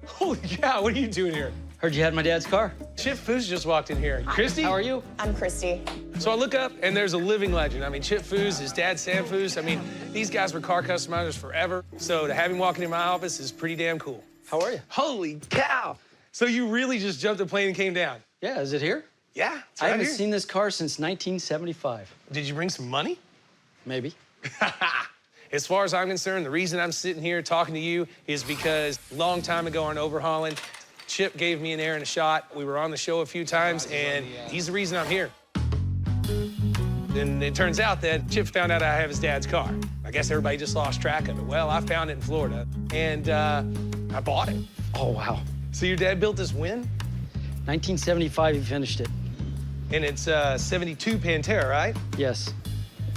Holy cow, what are you doing here? Heard you had my dad's car. Chip Foose just walked in here. Christy? How are you? I'm Christy. So I look up, and there's a living legend. I mean, Chip Foose, his dad, Sam Foose. I mean, these guys were car customizers forever. So to have him walking in my office is pretty damn cool. How are you? Holy cow! So you really just jumped a plane and came down? Yeah, is it here? Yeah, it's I right haven't here. seen this car since 1975. Did you bring some money? Maybe. As far as I'm concerned, the reason I'm sitting here talking to you is because a long time ago on overhauling, Chip gave me an air and a shot. We were on the show a few times, and he's the reason I'm here. And it turns out that Chip found out I have his dad's car. I guess everybody just lost track of it. Well, I found it in Florida, and I bought it. Oh, wow. So your dad built this when? 1975, he finished it. And it's 72 Pantera, right? Yes.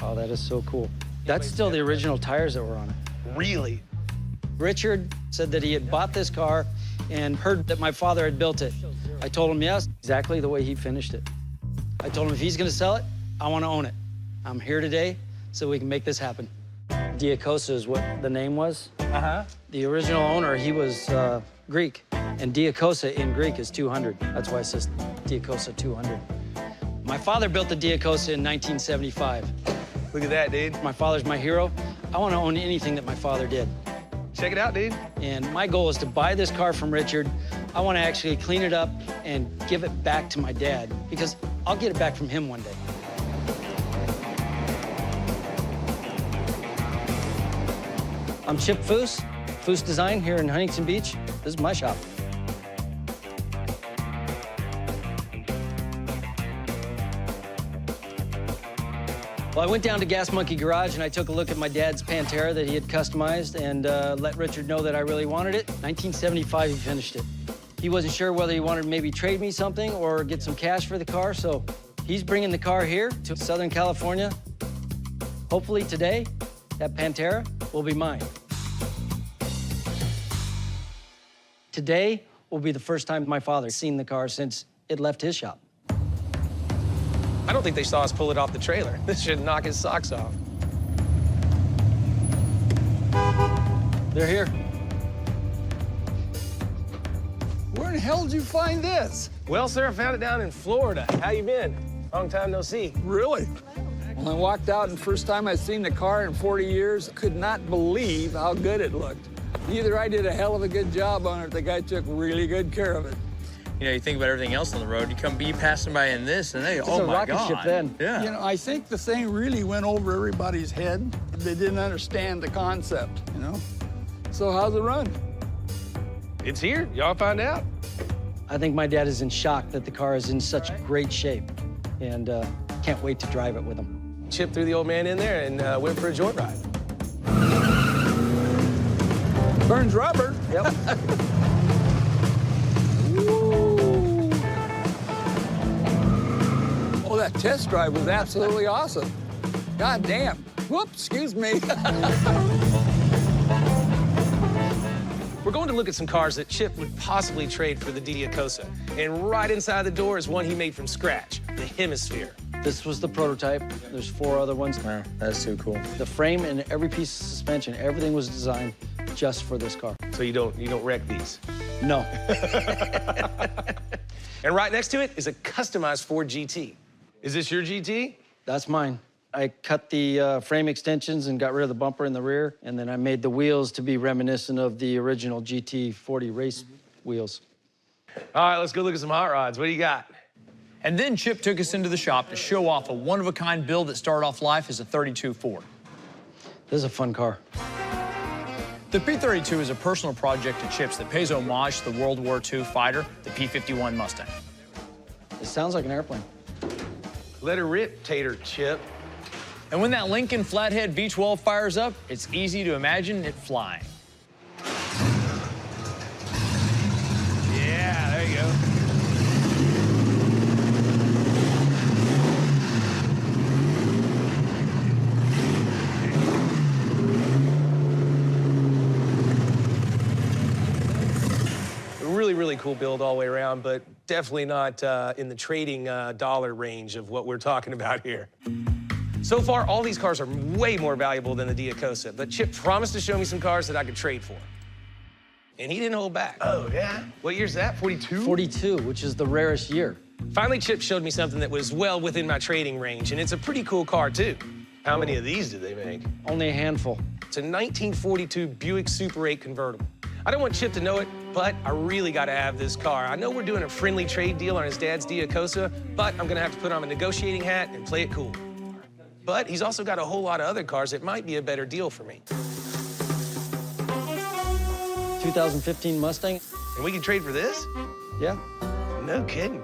Oh, that is so cool. That's still the original tires that were on it. Really? Richard said that he had bought this car and heard that my father had built it. I told him yes, exactly the way he finished it. I told him if he's gonna sell it, I wanna own it. I'm here today so we can make this happen. Diacosa is what the name was. Uh-huh. The original owner, he was Greek, and Diacosa in Greek is 200. That's why it says Diacosa 200. My father built the Diacosa in 1975. Look at that, dude. My father's my hero. I want to own anything that my father did. Check it out, dude. And my goal is to buy this car from Richard. I want to actually clean it up and give it back to my dad, because I'll get it back from him one day. I'm Chip Foose, Foose Design here in Huntington Beach. This is my shop. Well, I went down to Gas Monkey Garage and I took a look at my dad's Pantera that he had customized and let Richard know that I really wanted it. 1975, he finished it. He wasn't sure whether he wanted to maybe trade me something or get some cash for the car, so he's bringing the car here to Southern California. Hopefully today, that Pantera will be mine. Today will be the first time my father's seen the car since it left his shop. I don't think they saw us pull it off the trailer. This should knock his socks off. They're here. Where in the hell did you find this? Well, sir, I found it down in Florida. How you been? Long time no see. Really? When I walked out and first time I'd seen the car in 40 years, could not believe how good it looked. Either I did a hell of a good job on it, the guy took really good care of it. You know, you think about everything else on the road, you come be passing by in this, and they, It's oh a my rocket God. ship then. Yeah. You know, I think the thing really went over everybody's head. They didn't understand the concept, you know? So how's it run? It's here. Y'all find out. I think my dad is in shock that the car is in such great shape and can't wait to drive it with him. Chip threw the old man in there and went for a joyride. Burns rubber. Yep. Oh, that test drive was absolutely awesome. God damn. Whoops, excuse me. We're going to look at some cars that Chip would possibly trade for the Diacosa. And right inside the door is one he made from scratch, the Hemisphere. This was the prototype. There's 4 other ones. Wow, that's too cool. The frame and every piece of suspension, everything was designed just for this car. So you don't wreck these. No. And right next to it is a customized Ford GT. Is this your GT? That's mine. I cut the frame extensions and got rid of the bumper in the rear, and then I made the wheels to be reminiscent of the original GT40 race wheels. All right, let's go look at some hot rods. What do you got? And then Chip took us into the shop to show off a one-of-a-kind build that started off life as a 32 Ford. This is a fun car. The P-32 is a personal project of Chip's that pays homage to the World War II fighter, the P-51 Mustang. It sounds like an airplane. Let her rip, Tater Chip. And when that Lincoln Flathead V12 fires up, it's easy to imagine it flying. Yeah, there you go. Really, really cool build all the way around, but definitely not in the trading dollar range of what we're talking about here. So far, all these cars are way more valuable than the Diacosa, but Chip promised to show me some cars that I could trade for. and he didn't hold back. Oh, yeah? What year's that, 42? 42, which is the rarest year. Finally, Chip showed me something that was well within my trading range, and it's a pretty cool car, too. How many of these do they make? Only a handful. It's a 1942 Buick Super 8 convertible. I don't want Chip to know it, but I really gotta have this car. I know we're doing a friendly trade deal on his dad's Diacosa, but I'm gonna have to put on a negotiating hat and play it cool. But he's also got a whole lot of other cars that might be a better deal for me. 2015 Mustang? And we can trade for this? Yeah. No kidding.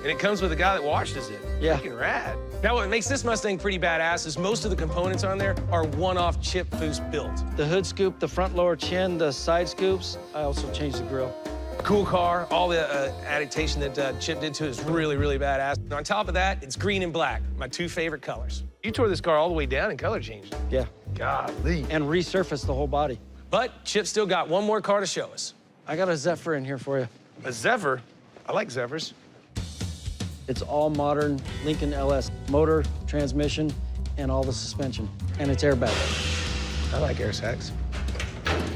And it comes with a guy that washed us it. Yeah. Freaking rad. Now, what makes this Mustang pretty badass is most of the components on there are one-off Chip Foose builds. The hood scoop, the front lower chin, the side scoops. I also changed the grille. Cool car. All the adaptation that Chip did to it is really, really badass. And on top of that, it's green and black, my two favorite colors. You tore this car all the way down and color changed it. Yeah. Golly. And resurfaced the whole body. But Chip still got one more car to show us. I got a Zephyr in here for you. A Zephyr? I like Zephyrs. It's all modern Lincoln LS. Motor, transmission, and all the suspension. And it's airbag. I like air sacs.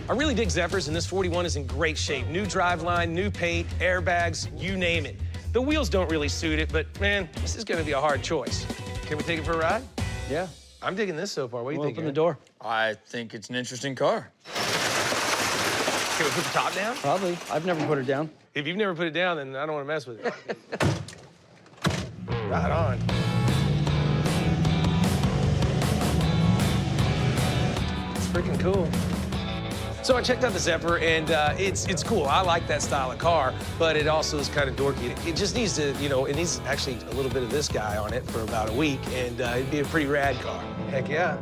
I really dig Zephyrs, and this 41 is in great shape. New driveline, new paint, airbags, you name it. The wheels don't really suit it, but man, this is gonna be a hard choice. Can we take it for a ride? Yeah. I'm digging this so far. What do you We'll think? open the door. I think it's an interesting car. Can we put the top down? Probably. I've never put it down. If you've never put it down, then I don't want to mess with it. Right on. It's freaking cool. So I checked out the Zephyr, and it's cool. I like that style of car, but it also is kind of dorky. It just needs to, you know, it needs actually a little bit of this guy on it for about a week, and it'd be a pretty rad car. Heck yeah.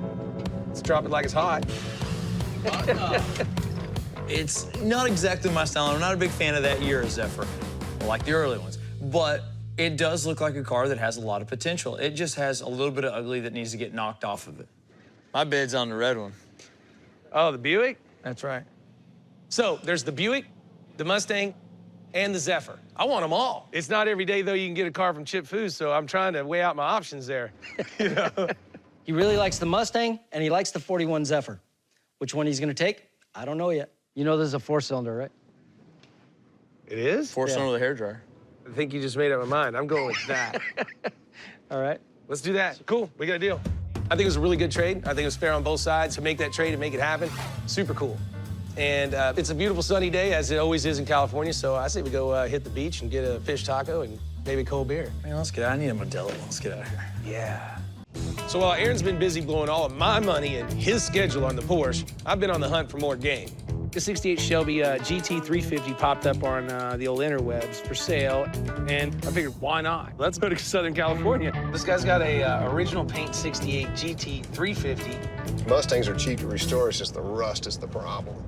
Let's drop it like it's hot. It's not exactly my style. I'm not a big fan of that era Zephyr, like the early ones. But it does look like a car that has a lot of potential. It just has a little bit of ugly that needs to get knocked off of it. My bid's on the red one. Oh, the Buick? That's right. So there's the Buick, the Mustang, and the Zephyr. I want them all. It's not every day, though, you can get a car from Chip Foose, so I'm trying to weigh out my options there. You know? He really likes the Mustang, and he likes the 41 Zephyr. Which one he's gonna take? I don't know yet. You know this is a 4-cylinder, right? It is? Four-cylinder with a hairdryer. I think you just made up my mind. I'm going with that. All right. Let's do that. Cool, we got a deal. I think it was a really good trade. I think it was fair on both sides to make that trade and make it happen. Super cool. And it's a beautiful sunny day, as it always is in California, so I say we go hit the beach and get a fish taco and maybe a cold beer. Man, let's get out. I need a Modelo. Let's get out of here. Yeah. So while Aaron's been busy blowing all of my money and his schedule on the Porsche, I've been on the hunt for more game. The 68 Shelby GT350 popped up on the old interwebs for sale, and I figured, why not? Let's go to Southern California. This guy's got a original paint 68 GT350. Mustangs are cheap to restore, it's just the rust is the problem.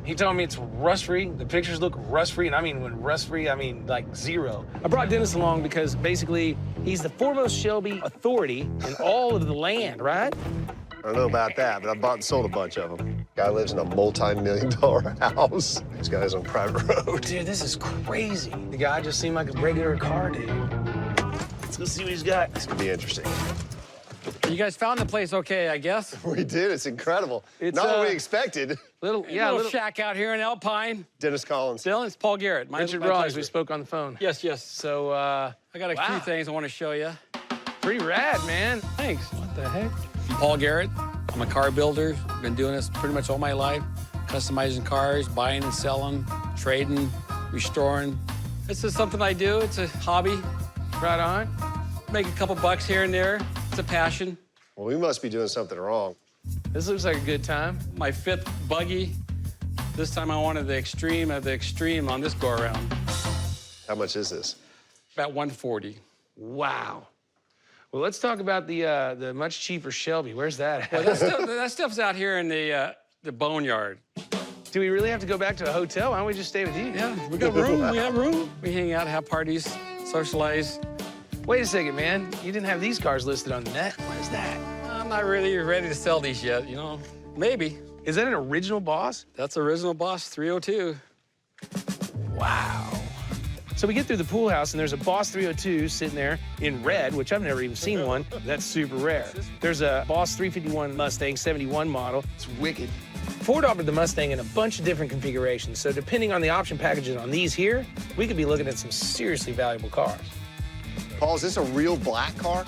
He told me it's rust-free. The pictures look rust-free, and I mean, when rust-free, I mean like zero. I brought Dennis along because basically he's the foremost Shelby authority in all of the land, right? I don't know about that, but I bought and sold a bunch of them. Guy lives in a multi-million-dollar house. He's got his own private road. Dude, this is crazy. The guy just seemed like a regular car dude. Let's go see what he's got. This could be interesting. You guys found the place okay, I guess. We did, it's incredible. It's, not what we expected. Little shack out here in Alpine. Dennis Collins. Dylan, it's Paul Garrett. Richard my Ross, pleasure. we spoke on the phone. Yes, yes. So, I got a wow. few things I want to show you. Pretty rad, man. Thanks. What the heck? I'm Paul Garrett. I'm a car builder. Been doing this pretty much all my life. Customizing cars, buying and selling, trading, restoring. This is something I do. It's a hobby. Right on. Make a couple bucks here and there. It's a passion. Well, we must be doing something wrong. This looks like a good time. My 5th buggy. This time I wanted the extreme of the extreme on this go-around. How much is this? About 140. Wow. Well, let's talk about the much cheaper Shelby. Where's that at? Well, that stuff's out here in the boneyard. Do we really have to go back to a hotel? Why don't we just stay with you? Yeah, we got room. We have room. We hang out, have parties, socialize. Wait a second, man. You didn't have these cars listed on the net. What is that? I'm not really ready to sell these yet, you know. Maybe. Is that an original Boss? That's original Boss 302. Wow. So we get through the pool house, and there's a Boss 302 sitting there in red, which I've never even seen one. That's super rare. There's a Boss 351 Mustang 71 model. It's wicked. Ford offered the Mustang in a bunch of different configurations, so depending on the option packages on these here, we could be looking at some seriously valuable cars. Paul, is this a real black car?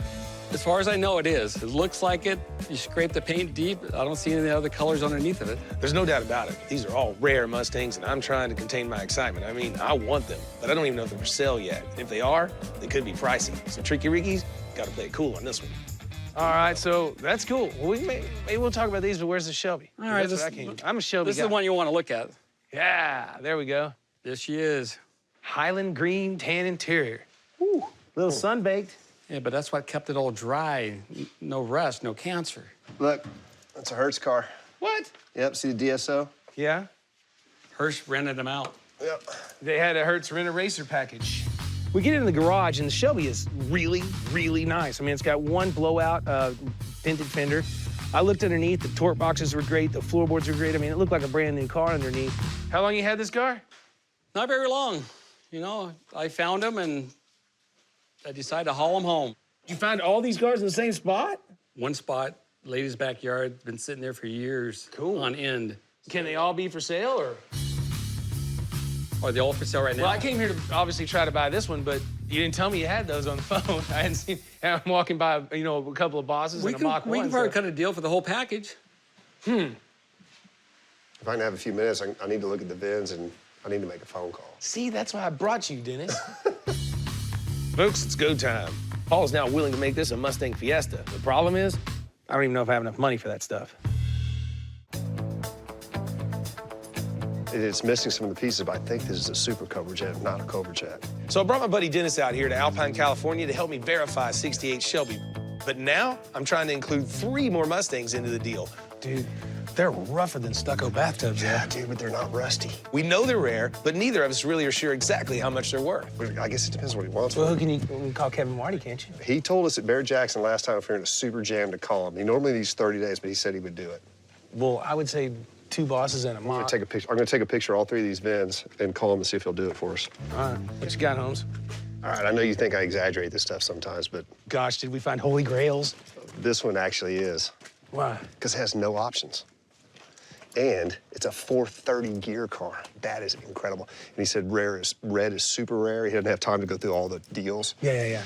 As far as I know, it is. It looks like it. You scrape the paint deep. I don't see any other colors underneath of it. There's no doubt about it. These are all rare Mustangs, and I'm trying to contain my excitement. I mean, I want them, but I don't even know if they're for sale yet. If they are, they could be pricey. So Tricky Ricky's got to play it cool on this one. All right, so that's cool. Well, maybe we'll talk about these, but where's the Shelby? All right, I'm a Shelby This guy. is the one you want to look at. Yeah, there we go. There she is. Highland green tan interior. Ooh, little sun-baked. Yeah, but that's what kept it all dry. No rust, no cancer. Look, that's a Hertz car. What? Yep, see the DSO? Yeah, Hirsch rented them out. Yep. they had a Hertz Rent-A-Racer package. We get in the garage, and the Shelby is really, really nice. I mean, it's got one blowout tinted fender. I looked underneath. The torque boxes were great. The floorboards were great. I mean, it looked like a brand new car underneath. How long you had this car? Not very long. You know, I found them, and I decided to haul them home. You find all these cars in the same spot? One spot, lady's backyard, been sitting there for years. Cool. On end. Can they all be for sale, or? Are they all for sale right now? Well, I came here to obviously try to buy this one, but you didn't tell me you had those on the phone. I hadn't seen. I'm walking by, you know, a couple of bosses we and a Mach 1. we can probably cut a deal for the whole package. If I can have a few minutes, I need to look at the VINs and I need to make a phone call. See, that's why I brought you, Dennis. Folks, it's go time. Paul's now willing to make this a Mustang Fiesta. The problem is, I don't even know if I have enough money for that stuff. It's missing some of the pieces, but I think this is a Super Cobra Jet, not a Cobra Jet. So I brought my buddy Dennis out here to Alpine, California to help me verify 68 Shelby. But now I'm trying to include 3 more Mustangs into the deal. Dude, they're rougher than stucco bathtubs. Yeah, dude, but they're not rusty. We know they're rare, but neither of us really are sure exactly how much they're worth. I guess it depends what he wants. Well, who can you call Kevin Marty, can't you? He told us at Bear Jackson last time if we were in a super jam to call him. He normally needs 30 days, but he said he would do it. Well, I would say 2 bosses and a I'm gonna Mach. take a picture. I'm gonna take a picture of all 3 of these VINs and call him and see if he'll do it for us. All right, what you got, Holmes? All right, I know you think I exaggerate this stuff sometimes, but Gosh, did we find holy grails? this one actually is, Why? because it has no options. And it's a 430 gear car. That is incredible. And he said red is super rare. He didn't have time to go through all the deals. Yeah.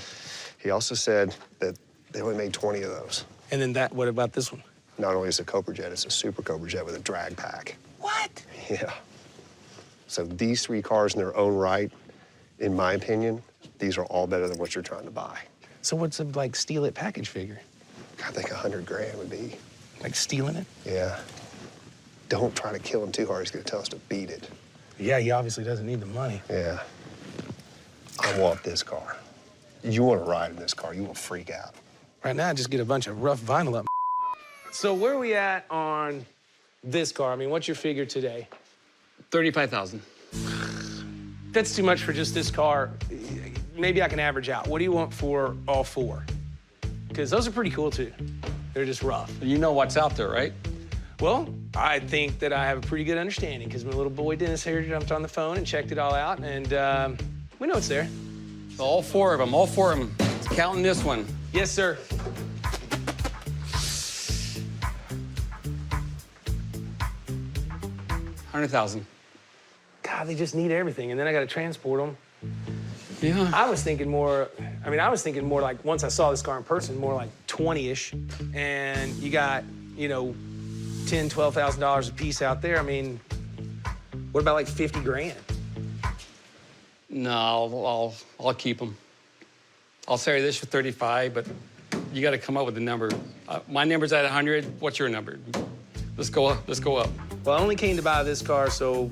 He also said that they only made 20 of those. And then what about this one? Not only is it a Cobra Jet, it's a Super Cobra Jet with a drag pack. What? Yeah. So these 3 cars in their own right, in my opinion, these are all better than what you're trying to buy. So what's a, like, steal it package figure? I think 100 grand would be. Like stealing it? Yeah. Don't try to kill him too hard. He's gonna tell us to beat it. Yeah, he obviously doesn't need the money. Yeah. I want this car. You want to ride in this car, you will freak out. Right now, I just get a bunch of rough vinyl up. So where are we at on this car? I mean, what's your figure today? 35,000. That's too much for just this car. Maybe I can average out. What do you want for all 4? Because those are pretty cool, too. They're just rough. You know what's out there, right? Well, I think that I have a pretty good understanding because my little boy Dennis here jumped on the phone and checked it all out, and we know it's there. So all 4 of them, all 4 of them. Counting this one. Yes, sir. $100,000. God, they just need everything, and then I got to transport them. Yeah. I was thinking more like once I saw this car in person, more like 20-ish, and you got, you know, $10,000, $12,000 a piece out there. I mean, what about like 50 grand? No, I'll keep them. I'll sell this for 35, but you got to come up with a number. My number's at 100. What's your number? Let's go up. Let's go up. Well, I only came to buy this car, so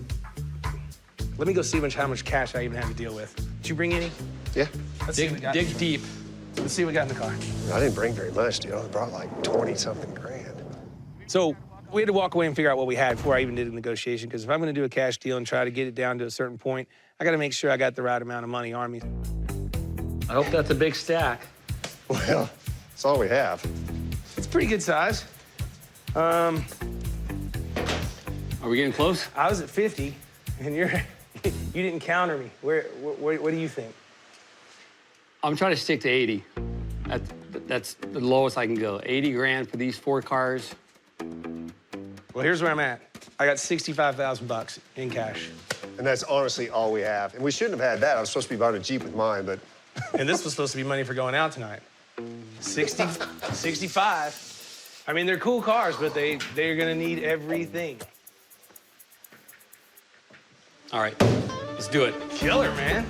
let me go see how much cash I even have to deal with. Did you bring any? Yeah. Let's see what we got. Dig deep. Let's see what we got in the car. I didn't bring very much, dude. I only brought like 20-something grand. So we had to walk away and figure out what we had before I even did a negotiation, because if I'm going to do a cash deal and try to get it down to a certain point, I got to make sure I got the right amount of money on me. I hope that's a big stack. Well, that's all we have. It's pretty good size. Are we getting close? I was at 50, and you didn't counter me. What do you think? I'm trying to stick to 80. That's the lowest I can go. 80 grand for these 4 cars. Well, here's where I'm at. I got 65,000 bucks in cash. And that's honestly all we have. And we shouldn't have had that. I was supposed to be buying a Jeep with mine, but And this was supposed to be money for going out tonight. 65. I mean, they're cool cars, but they're gonna need everything. All right, let's do it. Killer, man.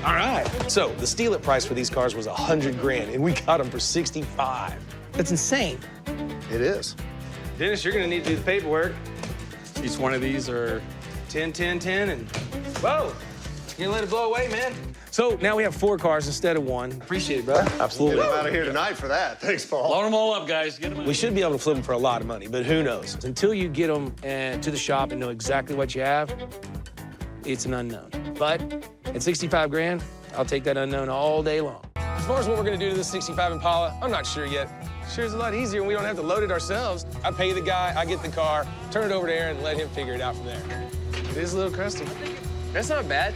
All right. So the steal-it price for these cars was 100 grand, and we got them for 65. That's insane. it is. Dennis, you're gonna need to do the paperwork. Each one of these are 10, 10, 10, and whoa. You're gonna let it blow away, man. So now we have 4 cars instead of 1. Appreciate it, brother. Absolutely. Get them out of here tonight for that. Thanks, Paul. load them all up, guys. Get them out. We should be able to flip them for a lot of money, but who knows? Until you get them to the shop and know exactly what you have, it's an unknown. But at 65 grand, I'll take that unknown all day long. As far as what we're gonna do to this 65 Impala, I'm not sure yet. Sure is a lot easier when we don't have to load it ourselves. I pay the guy, I get the car, turn it over to Aaron, and let him figure it out from there. It is a little crusty. That's not bad.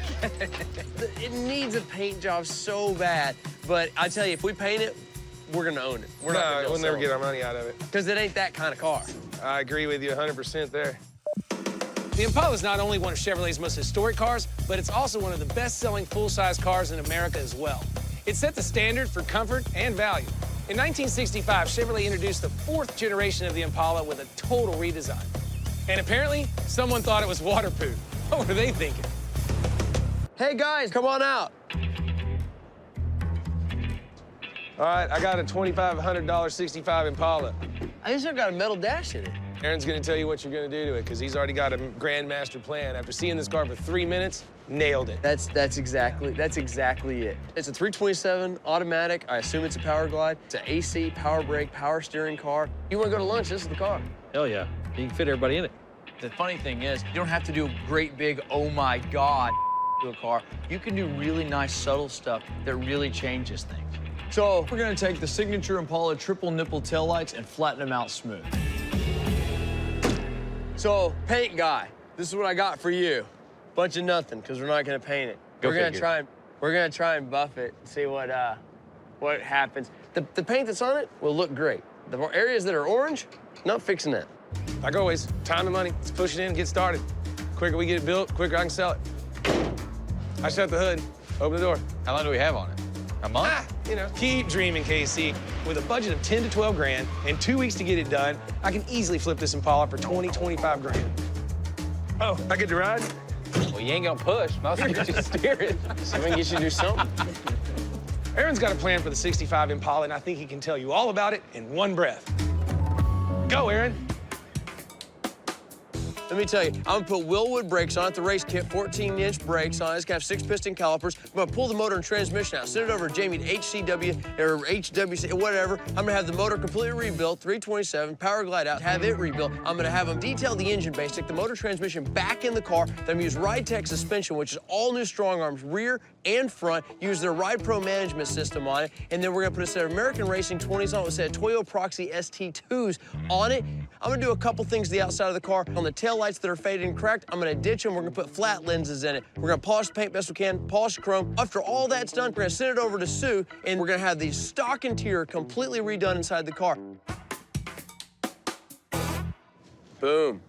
It needs a paint job so bad. But I tell you, if we paint it, we're gonna own it. We're not We'll never get our money out of it. Because it ain't that kind of car. I agree with you 100% there. The Impala is not only one of Chevrolet's most historic cars, but it's also one of the best-selling full-size cars in America as well. It set the standard for comfort and value. In 1965, Chevrolet introduced the 4th generation of the Impala with a total redesign. And apparently, someone thought it was waterproof. What were they thinking? Hey, guys, come on out. All right, I got a $2,500 65 Impala. I just got a metal dash in it. Aaron's gonna tell you what you're gonna do to it, because he's already got a grand master plan. After seeing this car for 3 minutes, nailed it. That's exactly it. It's a 327 automatic. I assume it's a power glide. It's an AC, power brake, power steering car. You wanna go to lunch, this is the car. Hell yeah. You can fit everybody in it. The funny thing is, you don't have to do a great big, oh my God, to a car. You can do really nice, subtle stuff that really changes things. So we're gonna take the signature Impala triple nipple taillights and flatten them out smooth. So, paint guy, this is what I got for you. Bunch of nothing, because we're not gonna paint it. We're gonna try and buff it and see what happens. The paint that's on it will look great. The areas that are orange, not fixing that. Like always, time and money. Let's push it in and get started. Quicker we get it built, quicker I can sell it. I shut the hood, open the door. How long do we have on it? A month? You know, keep dreaming, KC. With a budget of 10 to 12 grand and 2 weeks to get it done, I can easily flip this Impala for 20, 25 grand. Oh, I get to ride? Well, you ain't gonna push. I'll get you to steer it. See if we can get you to do something. Aaron's got a plan for the 65 Impala, and I think he can tell you all about it in one breath. Go, Aaron. Let me tell you, I'm gonna put Willwood brakes on it, the race kit, 14-inch brakes on it. It's gonna have 6-piston calipers. I'm gonna pull the motor and transmission out, send it over to Jamie to HCW or HWC, whatever. I'm gonna have the motor completely rebuilt, 327, power glide out, have it rebuilt. I'm gonna have them detail the engine base, stick the motor transmission back in the car. Then I'm gonna use Ride Tech suspension, which is all new strong arms, rear and front. Use their Ride Pro management system on it. And then we're gonna put a set of American Racing 20s on it, with a set of Toyo Proxy ST2s on it. I'm gonna do a couple things to the outside of the car. On the tail lights that are faded and cracked, I'm gonna ditch them. We're gonna put flat lenses in it. We're gonna polish the paint best we can, polish the chrome. After all that's done, we're gonna send it over to Sue, and we're gonna have the stock interior completely redone inside the car. Boom.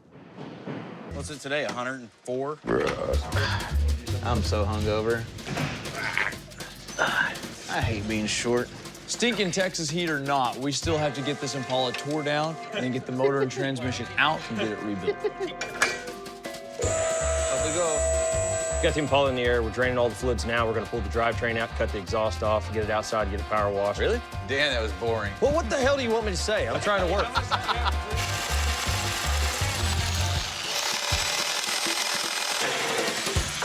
What's it today, 104? I'm so hungover. I hate being short. Stinking Texas heat or not, we still have to get this Impala tore down and then get the motor and transmission out and get it rebuilt. Up we go. Got the Impala in the air. We're draining all the fluids now. We're gonna pull the drivetrain out, cut the exhaust off, get it outside, get it power washed. Really? Dan, that was boring. Well, what the hell do you want me to say? I'm trying to work.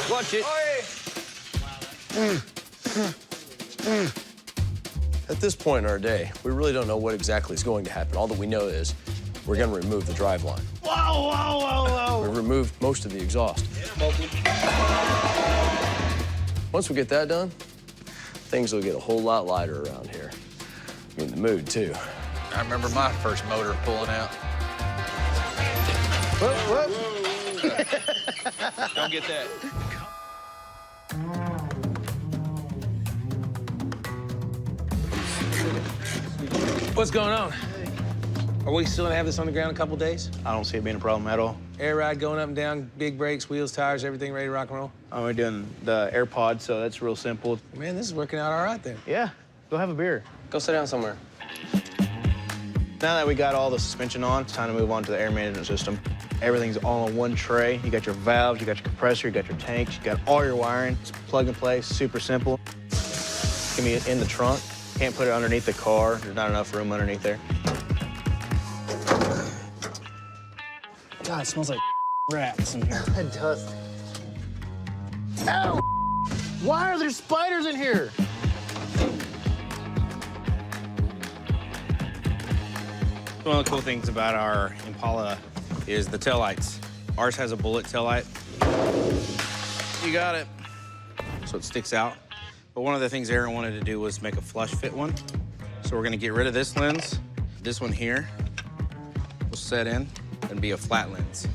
Watch it. At this point in our day, we really don't know what exactly is going to happen. All that we know is we're going to remove the driveline. Whoa, whoa, whoa, whoa. We removed most of the exhaust. Once we get that done, things will get a whole lot lighter around here. I mean, the mood, too. I remember my first motor pulling out. Don't get that. What's going on? Are we still gonna have this on the ground a couple days? I don't see it being a problem at all. Air ride going up and down, big brakes, wheels, tires, everything ready to rock and roll? We're doing the AirPod, so that's real simple. Man, this is working out all right then. Yeah, go have a beer. Go sit down somewhere. Now that we got all the suspension on, it's time to move on to the air management system. Everything's all on one tray. You got your valves, you got your compressor, you got your tanks, you got all your wiring. It's plug and play, super simple. It's gonna be in the trunk. Can't put it underneath the car. There's not enough room underneath there. God, it smells like rats in here. It does. Ow! Why are there spiders in here? One of the cool things about our Impala is the taillights. Ours has a bullet taillight. You got it. So it sticks out. But one of the things Aaron wanted to do was make a flush fit one. So we're gonna get rid of this lens. This one here will set in and be a flat lens.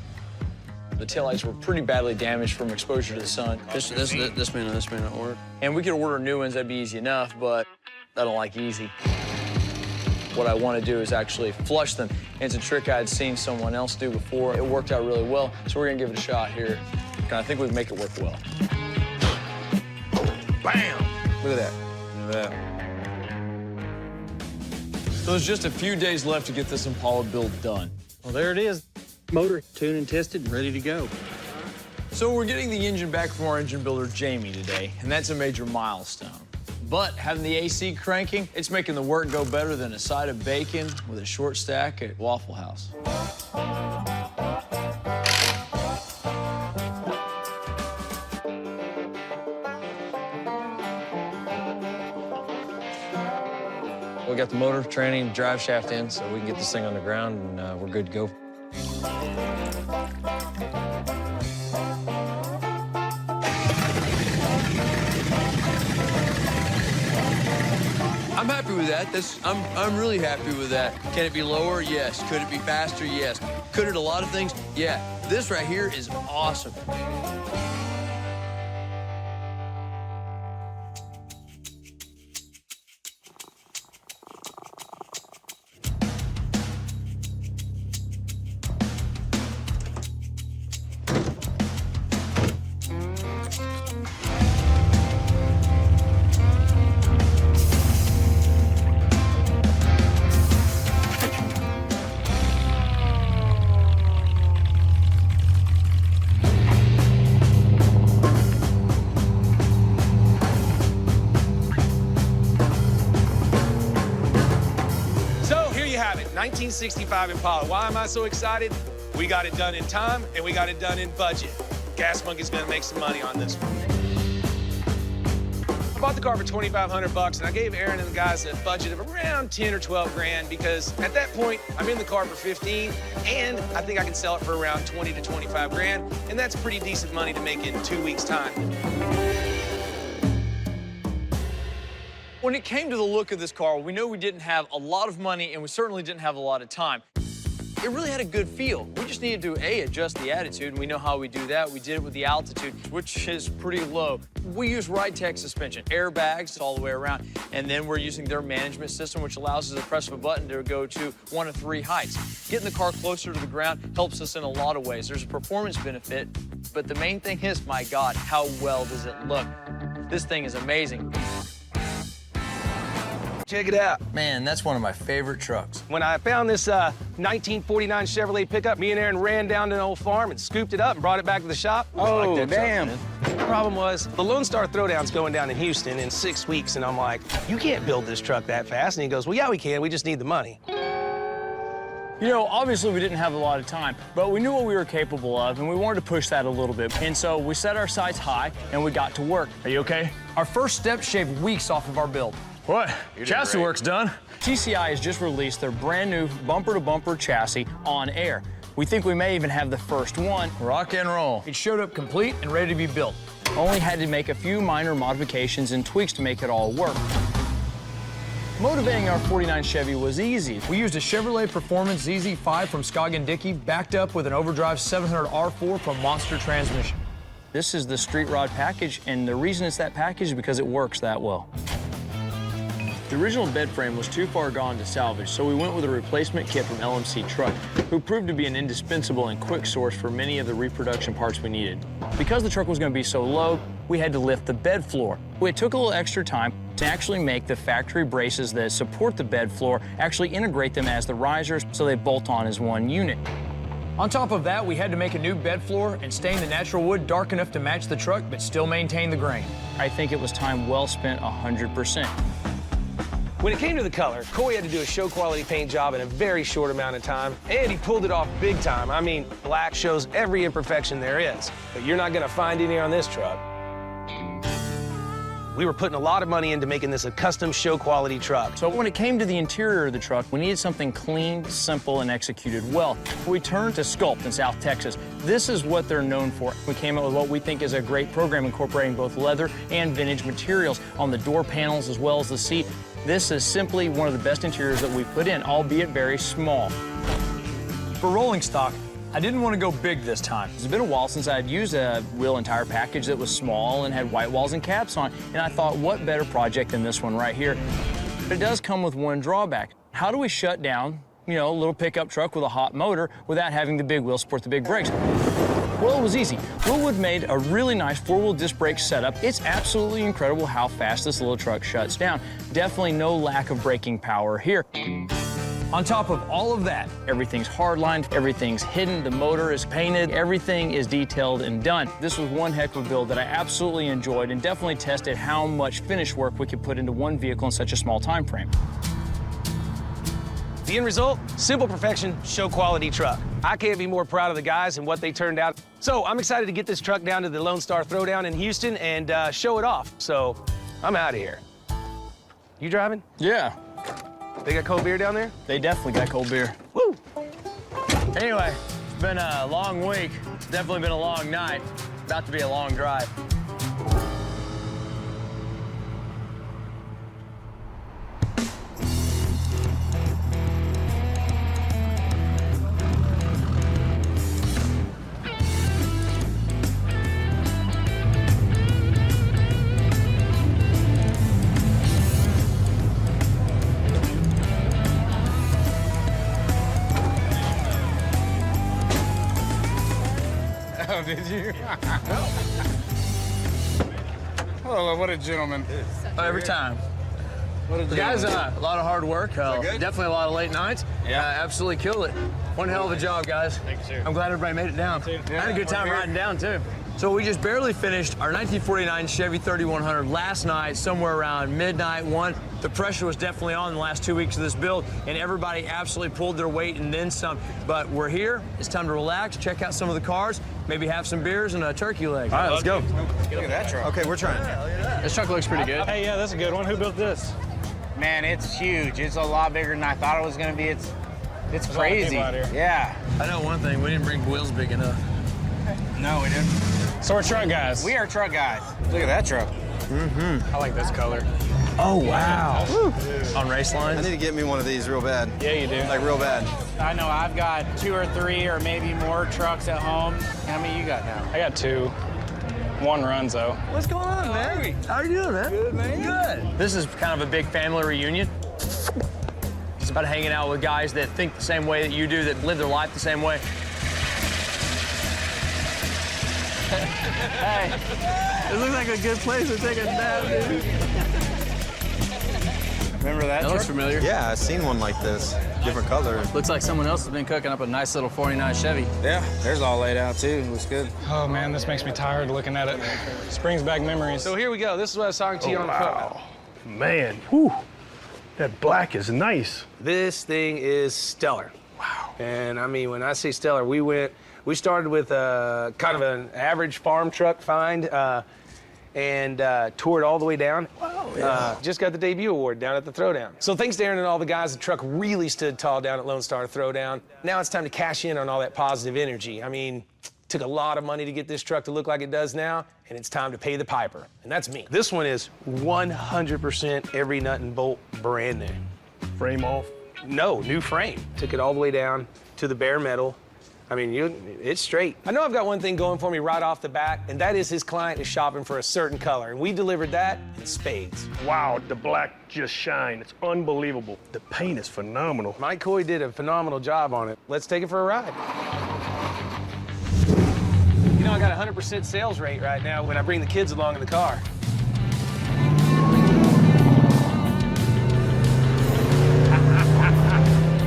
The taillights were pretty badly damaged from exposure to the sun. This may not work. And we could order new ones, that'd be easy enough, but I don't like easy. What I want to do is actually flush them. And it's a trick I had seen someone else do before. It worked out really well, so we're gonna give it a shot here. And I think we can make it work well. Bam! Look at that. Look at that. So there's just a few days left to get this Impala build done. Well, there it is. Motor tuned and tested and ready to go. So we're getting the engine back from our engine builder, Jamie, today, and that's a major milestone. But having the AC cranking, it's making the work go better than a side of bacon with a short stack at Waffle House. We got the motor training, drive shaft in, so we can get this thing on the ground, and we're good to go. I'm happy with that. I'm really happy with that. Can it be lower? Yes. Could it be faster? Yes. Could it a lot of things? Yeah. This right here is awesome. So here you have it, 1965 Impala. Why am I so excited? We got it done in time, and we got it done in budget. Gas Monkey's gonna make some money on this one. I bought the car for $2,500, and I gave Aaron and the guys a budget of around 10 or 12 grand, because at that point, I'm in the car for 15, and I think I can sell it for around 20 to 25 grand, and that's pretty decent money to make in 2 weeks' time. When it came to the look of this car, we knew we didn't have a lot of money, and we certainly didn't have a lot of time. It really had a good feel. We just needed to, A, adjust the attitude, and we know how we do that. We did it with the altitude, which is pretty low. We use Ride-Tech suspension, airbags all the way around, and then we're using their management system, which allows us to press of a button to go to 1 of 3 heights. Getting the car closer to the ground helps us in a lot of ways. There's a performance benefit, but the main thing is, my God, how well does it look? This thing is amazing. Check it out. Man, that's one of my favorite trucks. When I found this 1949 Chevrolet pickup, me and Aaron ran down to an old farm and scooped it up and brought it back to the shop. Oh, damn. The problem was the Lone Star Throwdown's going down in Houston in 6 weeks, and I'm like, you can't build this truck that fast. And he goes, well, yeah, we can. We just need the money. You know, obviously we didn't have a lot of time, but we knew what we were capable of, and we wanted to push that a little bit. And so we set our sights high, and we got to work. Are you okay? Our first step shaved weeks off of our build. What? Chassis work's done. TCI has just released their brand new bumper-to-bumper chassis on air. We think we may even have the first one. Rock and roll. It showed up complete and ready to be built. Only had to make a few minor modifications and tweaks to make it all work. Motivating our 49 Chevy was easy. We used a Chevrolet Performance ZZ5 from Scoggin Dickey, backed up with an overdrive 700 R4 from Monster Transmission. This is the street rod package, and the reason it's that package is because it works that well. The original bed frame was too far gone to salvage, so we went with a replacement kit from LMC Truck, who proved to be an indispensable and quick source for many of the reproduction parts we needed. Because the truck was going to be so low, we had to lift the bed floor. It took a little extra time to actually make the factory braces that support the bed floor, actually integrate them as the risers so they bolt on as one unit. On top of that, we had to make a new bed floor and stain the natural wood dark enough to match the truck, but still maintain the grain. I think it was time well spent 100%. When it came to the color, Coy had to do a show quality paint job in a very short amount of time, and he pulled it off big time. I mean, black shows every imperfection there is, but you're not gonna find any on this truck. We were putting a lot of money into making this a custom show quality truck. So when it came to the interior of the truck, we needed something clean, simple, and executed well. We turned to Sculpt in South Texas. This is what they're known for. We came up with what we think is a great program incorporating both leather and vintage materials on the door panels as well as the seat. This is simply one of the best interiors that we've put in, albeit very small. For rolling stock, I didn't want to go big this time. It's been a while since I'd used a wheel and tire package that was small and had white walls and caps on, and I thought, what better project than this one right here? But it does come with one drawback. How do we shut down, you know, a little pickup truck with a hot motor without having the big wheel support the big brakes? Well, it was easy. Willwood made a really nice four-wheel disc brake setup. It's absolutely incredible how fast this little truck shuts down. Definitely no lack of braking power here. On top of all of that, everything's hardlined, everything's hidden, the motor is painted, everything is detailed and done. This was one heck of a build that I absolutely enjoyed and definitely tested how much finish work we could put into one vehicle in such a small time frame. The end result, simple perfection, show quality truck. I can't be more proud of the guys and what they turned out. So I'm excited to get this truck down to the Lone Star Throwdown in Houston and show it off. So I'm out of here. You driving? Yeah. They got cold beer down there? They definitely got cold beer. Woo! Anyway, it's been a long week. It's definitely been a long night. About to be a long drive. Oh, did you? Oh, what a gentleman. Every time. What a The gentleman. guys, a lot of hard work. Definitely a lot of late nights. Yeah, absolutely killed it. One hell of a job, guys. Thank you, sir. I'm glad everybody made it down. I had a good time riding down, too. So we just barely finished our 1949 Chevy 3100 last night, somewhere around midnight, 1. The pressure was definitely on the last 2 weeks of this build, and everybody absolutely pulled their weight and then some. But we're here. It's time to relax, check out some of the cars, maybe have some beers and a turkey leg. All right, let's go. Look at that truck. Okay, we're trying. This truck looks pretty good. Hey, yeah, that's a good one. Who built this? Man, it's huge. It's a lot bigger than I thought it was going to be. It's a lot of crazy. people out here. Yeah. I know one thing, we didn't bring wheels big enough. No, we didn't. So we're truck guys. We are truck guys. Look at that truck. I like this color. Oh, wow. On race lines? I need to get me one of these real bad. Yeah, you do. Like real bad. I know I've got 2 or 3 or maybe more trucks at home. How many you got now? I got 2. One runs, though. What's going on, man? How are you doing, man? Good, man. Good. This is kind of a big family reunion. It's about hanging out with guys that think the same way that you do, that live their life the same way. Hey, this looks like a good place to take a nap, dude. Remember that? That looks familiar. Yeah, I've seen one like this. Different color. Looks like someone else has been cooking up a nice little 49 Chevy. Yeah, there's all laid out, too. Looks good. Oh, man, this makes me tired looking at it. Brings back memories. So here we go. This is what I was talking to you on the phone. Man, whew, that black is nice. This thing is stellar. Wow. And I mean, when I say stellar, we started with kind of an average farm truck find and toured all the way down. Wow, yeah. Just got the debut award down at the Throwdown. So thanks to Aaron and all the guys, the truck really stood tall down at Lone Star Throwdown. Now it's time to cash in on all that positive energy. I mean, took a lot of money to get this truck to look like it does now, and it's time to pay the piper, and that's me. This one is 100% every nut and bolt brand new. Frame off. No, new frame. Took it all the way down to the bare metal. I mean, it's straight. I know I've got one thing going for me right off the bat, and that is his client is shopping for a certain color, and we delivered that in spades. Wow, the black just shine. It's unbelievable. The paint is phenomenal. Mike Coy did a phenomenal job on it. Let's take it for a ride. You know, I got a 100% sales rate right now when I bring the kids along in the car.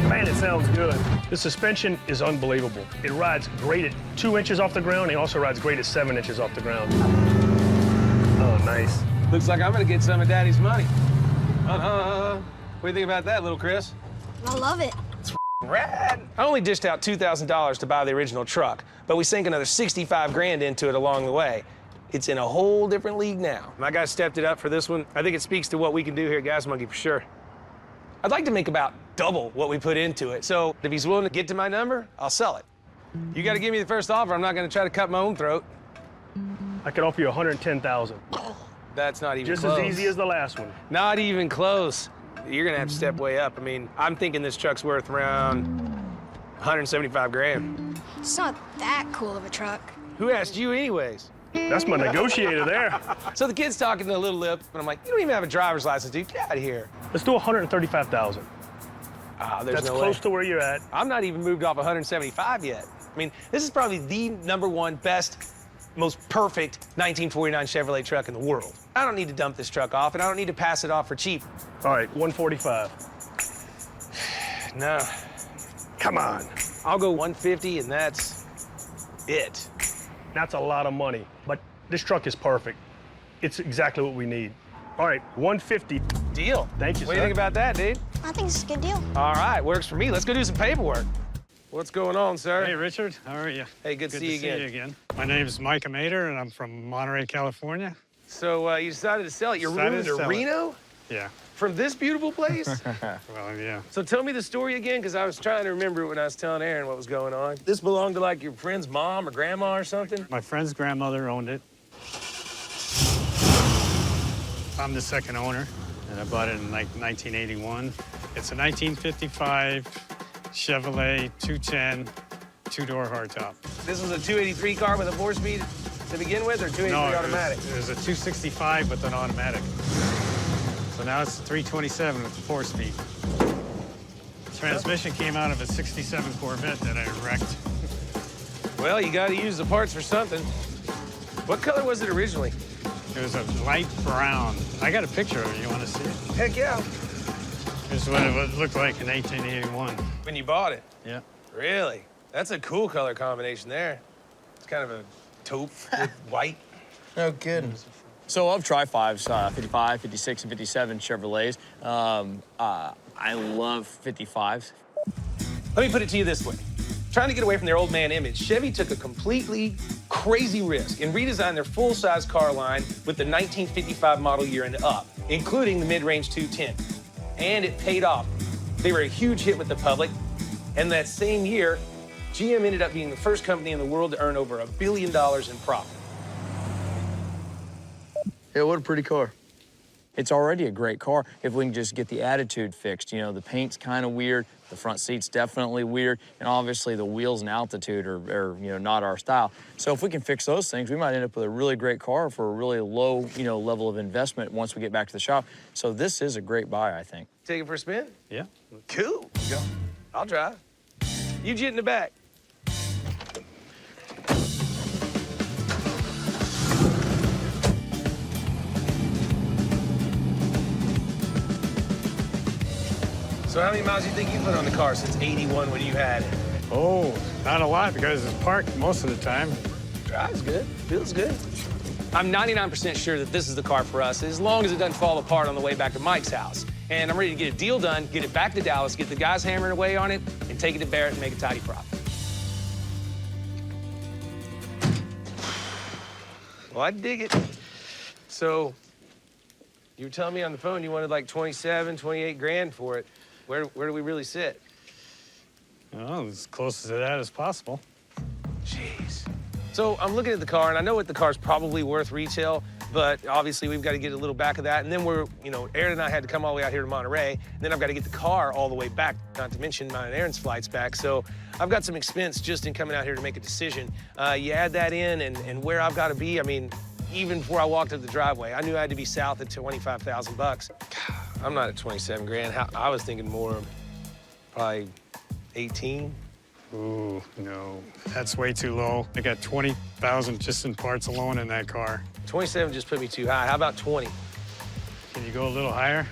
Man, it sounds good. The suspension is unbelievable. It rides great at 2 inches off the ground. It also rides great at 7 inches off the ground. Oh, nice. Looks like I'm gonna get some of Daddy's money. What do you think about that, little Chris? I love it. Rad. I only dished out $2,000 to buy the original truck, but we sank another 65 grand into it along the way. It's in a whole different league now. My guy stepped it up for this one. I think it speaks to what we can do here at Gas Monkey for sure. I'd like to make about double what we put into it. So if he's willing to get to my number, I'll sell it. You gotta give me the first offer. I'm not gonna try to cut my own throat. I could offer you $110,000. That's not even Just close. as easy as the last one. Not even close. You're gonna have to step way up. I mean, I'm thinking this truck's worth around 175 grand. It's not that cool of a truck. Who asked you anyways? That's my negotiator there. So the kid's talking to a little lip, and I'm like, you don't even have a driver's license, dude. Get out of here. Let's do $135,000. There's That's no close way. to where you're at. I'm not even moved off 175 yet. I mean, this is probably the #1 best, most perfect 1949 Chevrolet truck in the world. I don't need to dump this truck off, and I don't need to pass it off for cheap. All right, 145. No. Come on. I'll go 150, and that's it. That's a lot of money, but this truck is perfect. It's exactly what we need. All right, 150. Deal. Thank you, What do you think about that, dude? I think it's a good deal. All right, works for me. Let's go do some paperwork. What's going on, sir? Hey, Richard. How are you? Hey, good to see you again. My name's Mike Amader, and I'm from Monterey, California. So you decided to sell it. You're Decided moving to to sell it. Reno? Yeah. From this beautiful place? Well, yeah. So tell me the story again, because I was trying to remember when I was telling Aaron what was going on. This belonged to like your friend's mom or grandma or something? My friend's grandmother owned it. I'm the second owner, and I bought it in like 1981. It's a 1955 Chevrolet 210 two-door hardtop. This was a 283 car with a 4-speed to begin with, or 283 automatic? It was a 265 with an automatic. So now it's a 327 with a 4-speed. Transmission came out of a 67 Corvette that I wrecked. Well, you got to use the parts for something. What color was it originally? It was a light brown. I got a picture of it. You want to see it? Heck yeah. Here's what it looked like in 1881. When you bought it? Yeah. Really? That's a cool color combination there. It's kind of a taupe with white. No kidding. So of Tri-5s, 55, 56, and 57 Chevrolets, I love 55s. Let me put it to you this way. Trying to get away from their old man image, Chevy took a completely crazy risk and redesigned their full-size car line with the 1955 model year and up, including the mid-range 210. And it paid off. They were a huge hit with the public, and that same year, GM ended up being the first company in the world to earn over $1 billion in profit. Yeah, what a pretty car. It's already a great car if we can just get the attitude fixed. You know, the paint's kind of weird, the front seat's definitely weird, and obviously the wheels and altitude are you know, not our style. So if we can fix those things, we might end up with a really great car for a really low, you know, level of investment once we get back to the shop. So this is a great buy, I think. Take it for a spin? Yeah. Cool. Go. I'll drive. You get in the back. So how many miles do you think you put on the car since 81 when you had it? Oh, not a lot because it's parked most of the time. Drives good, feels good. I'm 99% sure that this is the car for us, as long as it doesn't fall apart on the way back to Mike's house. And I'm ready to get a deal done, get it back to Dallas, get the guys hammering away on it, and take it to Barrett and make a tidy profit. Well, I dig it. So, you were telling me on the phone you wanted like 27, 28 grand for it. Where do we really sit? Well, as close to that as possible. Jeez. So I'm looking at the car, and I know what the car's probably worth retail, but obviously we've got to get a little back of that. And then Aaron and I had to come all the way out here to Monterey, and then I've got to get the car all the way back, not to mention mine and Aaron's flights back. So I've got some expense just in coming out here to make a decision. You add that in and where I've got to be, I mean, even before I walked up the driveway, I knew I had to be south at 25,000 bucks. I'm not at 27 grand. I was thinking more, probably 18. Ooh, no, that's way too low. I got 20,000 just in parts alone in that car. 27 just put me too high. How about 20? Can you go a little higher?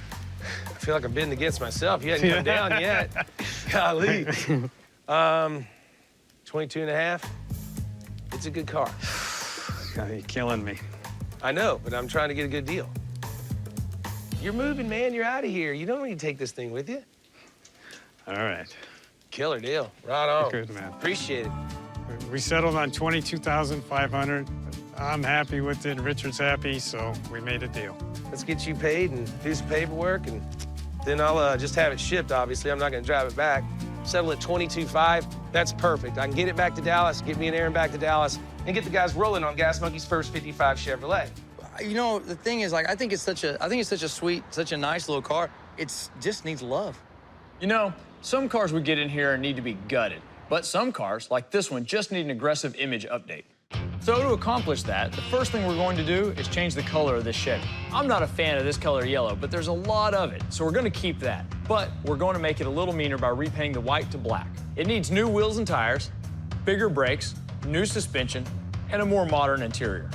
I feel like I'm bidding against myself. You hadn't come down yet. Golly. 22 and a half. It's a good car. God, you're killing me. I know, but I'm trying to get a good deal. You're moving, man. You're out of here. You don't need to take this thing with you. All right. Killer deal. Right on. Good, man. Appreciate it. We settled on 22,500. I'm happy with it. Richard's happy, so we made a deal. Let's get you paid and do some paperwork, and then I'll just have it shipped, obviously. I'm not going to drive it back. Settle at 22.5. That's perfect. I can get it back to Dallas, get me and Aaron back to Dallas, and get the guys rolling on Gas Monkey's first 55 Chevrolet. You know, the thing is, like, I think it's such a sweet, such a nice little car. It just needs love. You know, some cars we get in here need to be gutted, but some cars, like this one, just need an aggressive image update. So to accomplish that, the first thing we're going to do is change the color of this Chevy. I'm not a fan of this color yellow, but there's a lot of it, so we're going to keep that. But we're going to make it a little meaner by repainting the white to black. It needs new wheels and tires, bigger brakes, new suspension, and a more modern interior.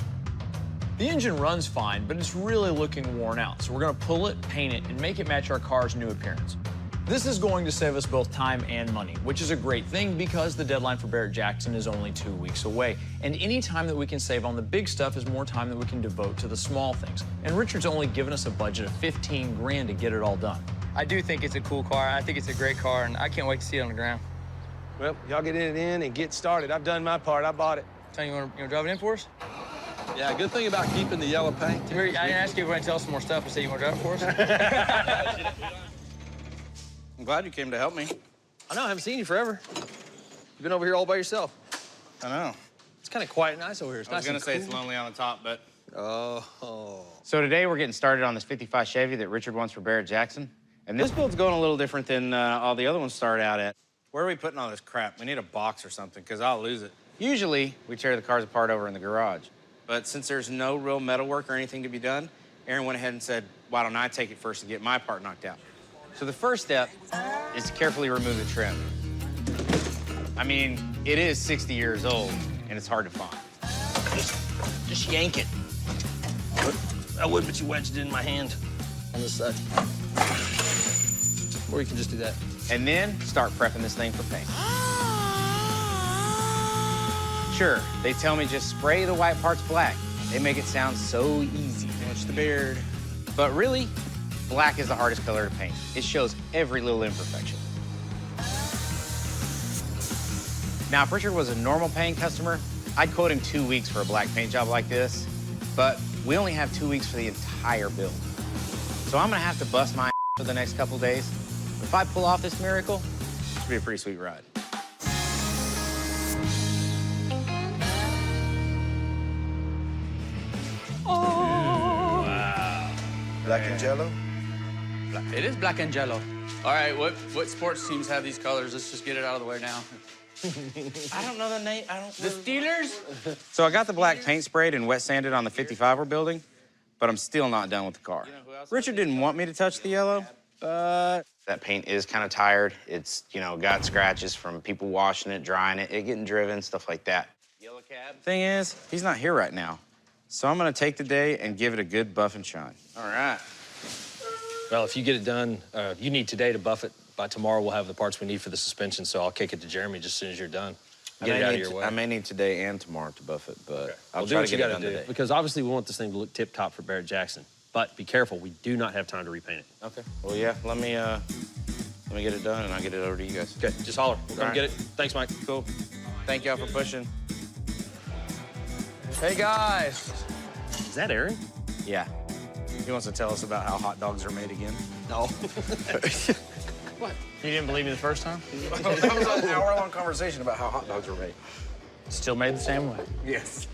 The engine runs fine, but it's really looking worn out, so we're going to pull it, paint it, and make it match our car's new appearance. This is going to save us both time and money, which is a great thing because the deadline for Barrett Jackson is only 2 weeks away. And any time that we can save on the big stuff is more time that we can devote to the small things. And Richard's only given us a budget of 15 grand to get it all done. I do think it's a cool car. I think it's a great car, and I can't wait to see it on the ground. Well, y'all get it in and get started. I've done my part. I bought it. Tell you want to drive it in for us? Yeah, good thing about keeping the yellow paint. I didn't ask you if you want to tell us some more stuff. I said you want to drive it for us? I'm glad you came to help me. I know, I haven't seen you forever. You've been over here all by yourself. I know. It's kind of quiet and nice over here. It's I was nice gonna and say cool. it's lonely on the top, but So today we're getting started on this 55 Chevy that Richard wants for Barrett Jackson. And this build's going a little different than all the other ones started out at. where are we putting all this crap? We need a box or something, because I'll lose it. Usually, we tear the cars apart over in the garage. But since there's no real metal work or anything to be done, Aaron went ahead and said, why don't I take it first and get my part knocked out? So the first step is to carefully remove the trim. I mean, it is 60 years old, and it's hard to find. Just yank it. I would, but you wedged it in my hand on this side. Or you can just do that. And then start prepping this thing for paint. Sure, they tell me just spray the white parts black. They make it sound so easy. Finish the beard. But really, black is the hardest color to paint. It shows every little imperfection. Now, if Richard was a normal paying customer, I'd quote him 2 weeks for a black paint job like this, but we only have 2 weeks for the entire build. So I'm gonna have to bust my for the next couple days. If I pull off this miracle, it should be a pretty sweet ride. Black and jello? It is black and jello. All right, what sports teams have these colors? Let's just get it out of the way now. I don't know the name. The Steelers? So I got the black paint sprayed and wet sanded on the 55 we're building, but I'm still not done with the car. Richard didn't want me to touch the yellow, but that paint is kind of tired. It's, got scratches from people washing it, drying it, getting driven, stuff like that. Yellow cab. Thing is, he's not here right now. So I'm gonna take the day and give it a good buff and shine. All right. Well, if you get it done, you need today to buff it. By tomorrow, we'll have the parts we need for the suspension, so I'll kick it to Jeremy just as soon as you're done. Get it out of your way. I may need today and tomorrow to buff it, but I'll try do what to you get it gotta done do. today. Because obviously we want this thing to look tip-top for Barrett Jackson. But be careful, we do not have time to repaint it. Okay. Well, yeah, let me get it done, and I'll get it over to you guys. Okay, just holler. We'll come All get right. it. Thanks, Mike. Cool. Thank y'all for pushing. Hey, guys. Is that Aaron? Yeah. He wants to tell us about how hot dogs are made again. No. What? You didn't believe me the first time? That was an hour-long conversation about how hot dogs were made. Still made the same way. Yes.